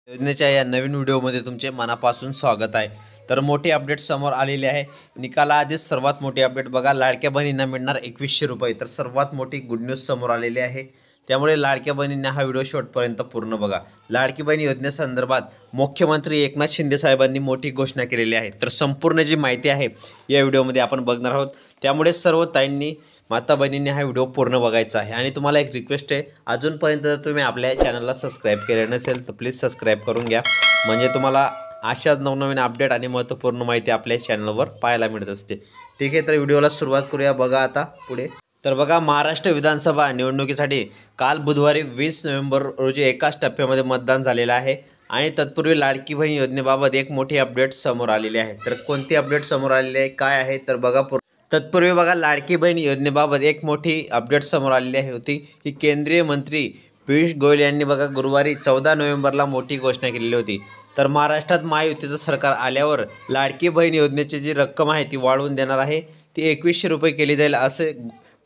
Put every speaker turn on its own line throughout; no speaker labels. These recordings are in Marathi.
योजनेच्या या नवीन व्हिडिओमध्ये तुमचे मनापासून स्वागत आहे। तर मोठी अपडेट समोर आलेली आहे। निकालाआधीच सर्वात मोठी अपडेट बघा, लाडक्या बहिणींना मिळणार 2100 रुपये। तर सर्वात मोठी गुड न्यूज समोर आलेली आहे। त्यामुळे लाडक्या बहिणींना हा व्हिडिओ शेवटपर्यंत पूर्ण बघा। लाडकी बहीण योजनेसंदर्भात मुख्यमंत्री एकनाथ शिंदे साहेबांनी मोठी घोषणा केलेली आहे। तर संपूर्ण जी माहिती आहे या व्हिडिओमध्ये आपण बघणार आहोत। त्यामुळे सर्व ताईंनी माता बहिणींनी हा व्हिडिओ पूर्ण बघायचा आहे। आणि तुम्हाला एक रिक्वेस्ट आहे, अजूनपर्यंत जर तुम्ही आपल्या चॅनलला सबस्क्राइब केले नसेल तर प्लीज सबस्क्राइब करून घ्या, म्हणजे तुम्हाला अशाच नवनवीन अपडेट आणि महत्त्वपूर्ण माहिती आपल्या चॅनलवर पाहायला मिळत असते। ठीक आहे, तर व्हिडिओला सुरुवात करूया। बघा आता पुढे तर बघा, महाराष्ट्र विधानसभा निवडणुकीसाठी काल बुधवारी 20 नोव्हेंबर रोजी एकाच टप्प्यामध्ये मतदान झालेलं आहे। आणि तत्पूर्वी लाडकी बहीण योजनेबाबत एक मोठी अपडेट समोर आलेली आहे। तर कोणती अपडेट समोर आलेली आहे, काय आहे तर बघा। तत्पूर्वी बघा, लाडकी बहीण योजनेबाबत एक मोठी अपडेट समोर आलेली होती की केंद्रीय मंत्री पियुष गोयल यांनी बघा गुरुवारी 14 नोव्हेंबरला मोठी घोषणा केलेली होती। तर महाराष्ट्रात महायुतीचं सरकार आल्यावर लाडकी बहीण योजनेची जी रक्कम आहे ती वाढवून देणार आहे, ती 2100 रुपये केली जाईल असे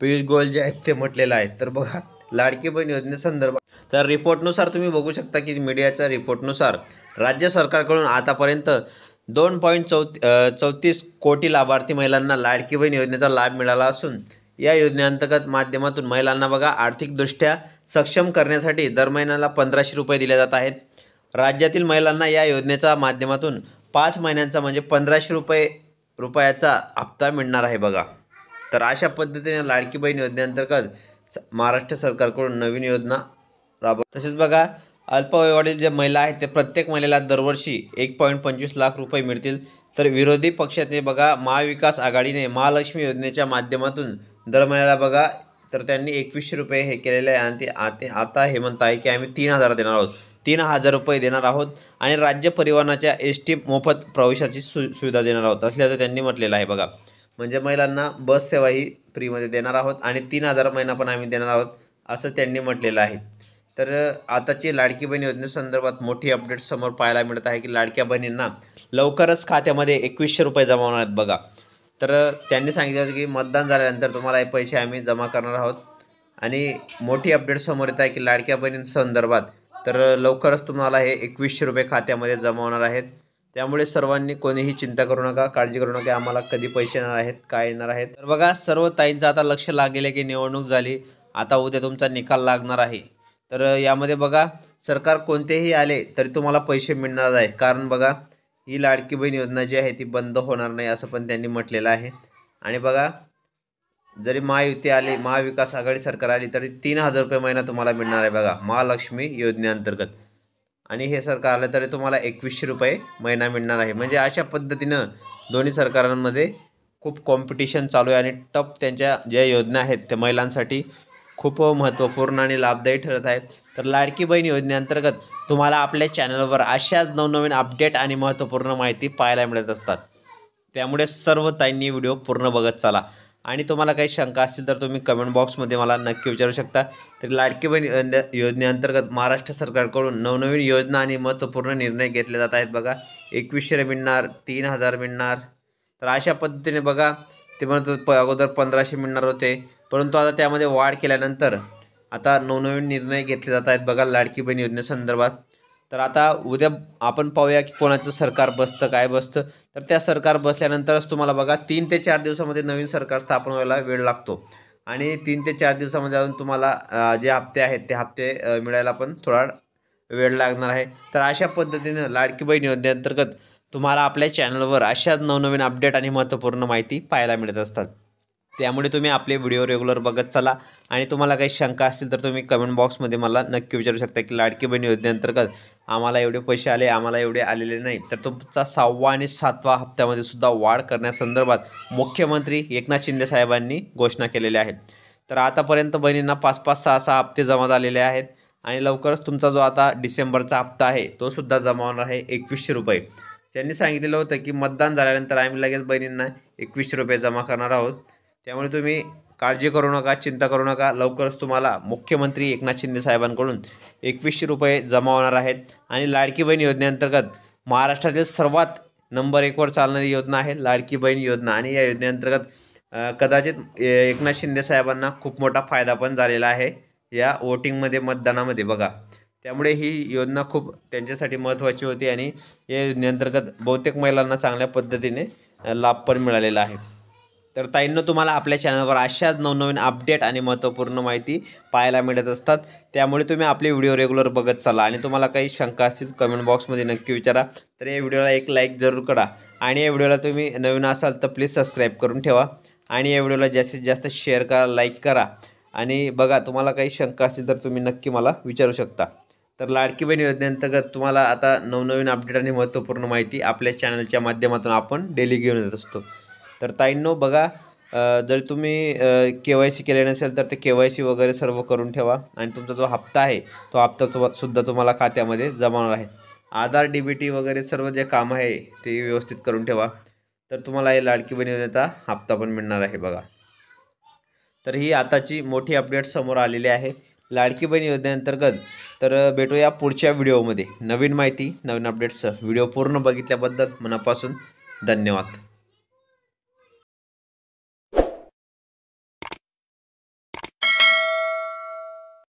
पियुष गोयल जे आहेत ते म्हटलेलं आहे। तर बघा, लाडकी बहीण योजनेसंदर्भात तर रिपोर्टनुसार तुम्ही बघू शकता की मीडियाच्या रिपोर्टनुसार राज्य सरकारकडून आतापर्यंत 2.34 कोटी लाभार्थी महिलांना लाडकी बहीण योजनेचा लाभ मिळाला असून या योजनेअंतर्गत माध्यमातून महिलांना बघा आर्थिकदृष्ट्या सक्षम करण्यासाठी दर महिन्याला 1500 रुपये दिले जात आहेत। राज्यातील महिलांना या योजनेच्या माध्यमातून 5 महिन्यांचा म्हणजे 1500 रुपयाचा हप्ता मिळणार आहे बघा। तर अशा पद्धतीने लाडकी बहीण योजनेअंतर्गत महाराष्ट्र सरकारकडून नवीन योजना तसेच बघा, अल्पवयीन जे महिला आहेत ते प्रत्येक महिलेला दरवर्षी 1.25 लाख रुपये मिळतील। तर विरोधी पक्षाने बघा महाविकास आघाडीने महालक्ष्मी योजनेच्या माध्यमातून दर महिन्याला बघा तर त्यांनी 2100 रुपये हे केलेले आहे। आणि आता हे म्हणत आहे की आम्ही 3000 देणार आहोत, 3000 रुपये देणार आहोत आणि राज्य परिवहनाच्या एसटी मोफत प्रवेशाची सुविधा देणार आहोत असल्याचं त्यांनी म्हटलेलं आहे बघा। म्हणजे महिलांना बस सेवाही फ्रीमध्ये देणार आहोत आणि 3000 महिना पण आम्ही देणार आहोत असं त्यांनी म्हटलेलं आहे। तर आताची लाडकी बहीण योजनेसंदर्भात मोठी अपडेट समोर पाहायला मिळत आहे की लाडक्या बहिणींना लवकरच खात्यामध्ये 2100 रुपये जमा होणार आहेत बघा। तर त्यांनी सांगितलं होतं की मतदान झाल्यानंतर तुम्हाला हे पैसे आम्ही जमा करणार आहोत। आणि मोठी अपडेट समोर येत आहे की लाडक्या बहिणींसंदर्भात तर लवकरच तुम्हाला हे 2100 रुपये खात्यामध्ये जमा होणार आहेत। त्यामुळे सर्वांनी कोणीही चिंता करू नका, काळजी करू नका आम्हाला कधी पैसे येणार आहेत, काय येणार आहेत। तर बघा, सर्व ताईंचं आता लक्ष लागेल की निवडणूक झाली, आता उद्या तुमचा निकाल लागणार आहे। तर यामध्ये बघा, सरकार कोणतेही आले तरी तुम्हाला पैसे मिळणार आहे, कारण बघा ही लाडकी बहीण योजना जी आहे ती बंद होणार नाही असं पण त्यांनी म्हटलेलं आहे। आणि बघा, जरी महायुती आली, महाविकास आघाडी सरकार आली तरी 3000 रुपये महिना तुम्हाला मिळणार आहे बघा महालक्ष्मी योजनेअंतर्गत। आणि हे सरकार आलं तरी तुम्हाला 2100 रुपये महिना मिळणार आहे। म्हणजे अशा पद्धतीनं दोन्ही सरकारांमध्ये खूप कॉम्पिटिशन चालू आहे आणि टप त्यांच्या ज्या योजना आहेत त्या महिलांसाठी खूप महत्त्वपूर्ण आणि लाभदायी ठरत आहेत। तर लाडकी बहीण योजनेअंतर्गत तुम्हाला आपल्या चॅनलवर अशाच नवनवीन अपडेट आणि महत्त्वपूर्ण माहिती पाहायला मिळत असतात। त्यामुळे सर्व ताईंनी व्हिडिओ पूर्ण बघत चला। आणि तुम्हाला काही शंका असतील तर तुम्ही कमेंट बॉक्समध्ये मला नक्की विचारू शकता। तर लाडकी बहीण योजनेअंतर्गत महाराष्ट्र सरकारकडून नवनवीन योजना आणि महत्त्वपूर्ण निर्णय घेतले जात आहेत बघा। 2100 मिळणार, 3000 मिळणार। तर अशा पद्धतीने बघा, ते म्हणत अगोदर 1500 मिळणार होते, परंतु आता त्यामध्ये वाढ केल्यानंतर आता नवनवीन निर्णय घेतले जात आहेत बघा लाडकी बहीण योजनेसंदर्भात। तर आता उद्या आपण पाहूया की कोणाचं सरकार बसतं, काय बसतं। तर त्या सरकार बसल्यानंतरच तुम्हाला बघा 3 ते 4 दिवसामध्ये नवीन सरकार स्थापन व्हायला वेळ लागतो। आणि 3 ते 4 दिवसामध्ये अजून तुम्हाला जे हप्ते आहेत ते हप्ते मिळायला पण थोडा वेळ लागणार आहे। तर अशा पद्धतीनं लाडकी बहीण योजनेअंतर्गत तुम्हाला आपल्या चॅनलवर अशाच नवनवीन अपडेट आणि महत्त्वपूर्ण माहिती पाहायला मिळत असतात। त्यामुळे तुम्ही आपले व्हिडिओ रेग्युलर बघत चला। आणि तुम्हाला काही शंका असतील तर तुम्ही कमेंट बॉक्समध्ये मला नक्की विचारू शकता की लाडकी बहीण योजनेअंतर्गत आम्हाला एवढे पैसे आले, आम्हाला एवढे आलेले नाही। तर तुमचा 6वा आणि 7वा हप्त्यामध्ये सुद्धा वाढ करण्यासंदर्भात मुख्यमंत्री एकनाथ शिंदे साहेबांनी घोषणा केलेल्या आहेत। तर आतापर्यंत बहिणींना 5-5, 6-6 हप्ते जमा झालेले आहेत आणि लवकरच तुमचा जो आता डिसेंबरचा हप्ता आहे तो सुद्धा जमा होणार आहे 2100 रुपये। त्यांनी सांगितलेलं होतं की मतदान झाल्यानंतर आम्ही लगेच बहिणींना 2100 रुपये जमा करणार आहोत। त्यामुळे तुम्ही काळजी करू नका, चिंता करू नका, लवकरच तुम्हाला मुख्यमंत्री एकनाथ शिंदे साहेबांकडून 2100 रुपये जमा होणार आहेत। आणि लाडकी बहीण योजनेअंतर्गत महाराष्ट्रातील सर्वात नंबर 1वर चालणारी योजना आहे लाडकी बहीण योजना। आणि या योजनेअंतर्गत कदाचित एकनाथ शिंदे साहेबांना खूप मोठा फायदा पण झालेला आहे या वोटिंगमध्ये, मतदानामध्ये बघा। त्यामुळे ही योजना खूप त्यांच्यासाठी महत्त्वाची होती आणि या योजनेअंतर्गत बहुतेक महिलांना चांगल्या पद्धतीने लाभ पण मिळालेला आहे. तर ताईंनो, तुम्हाला आपल्या चॅनलवर अशाच नवनवीन अपडेट आणि महत्त्वपूर्ण माहिती पाहायला मिळत असतात. त्यामुळे तुम्ही आपले व्हिडिओ रेग्युलर बघत चला आणि तुम्हाला काही शंका असतील कमेंट बॉक्समध्ये नक्की विचारा. तर या व्हिडिओला एक लाईक जरूर करा आणि या व्हिडिओला तुम्ही नवीन असाल तर प्लीज सबस्क्राईब करून ठेवा आणि या व्हिडिओला जास्तीत जास्त शेअर करा, लाईक करा आणि बघा, तुम्हाला काही शंका असतील तर तुम्ही नक्की मला विचारू शकता. तर लाडकी बहीण योजनेअंतर्गत तुम्हाला आता नवनवीन अपडेट आणि महत्त्वपूर्ण माहिती आपल्या चॅनलच्या माध्यमातून आपण डेली घेऊन येत असतो. तर ताईंनो बघा, जर तुम्ही KYC केले नसेल तर ते KYC वगैरे सर्व करून ठेवा आणि तुमचा जो हप्ता आहे तो हप्ता सुद्धा तुम्हाला खात्यामध्ये जमा होणार आहे. आधार DBT वगैरे सर्व जे काम आहे ते व्यवस्थित करून ठेवा. तर तुम्हाला हे लाडकी बहीण योजनेचा हप्ता पण मिळणार आहे बघा. तर ही आताची मोठी अपडेट समोर आलेली आहे लाडकी बहीण योजनेअंतर्गत. तर भेटूया पुढच्या व्हिडिओमध्ये नवीन माहिती नवीन अपडेट्ससह. व्हिडिओ पूर्ण बघितल्याबद्दल मनापासून धन्यवाद.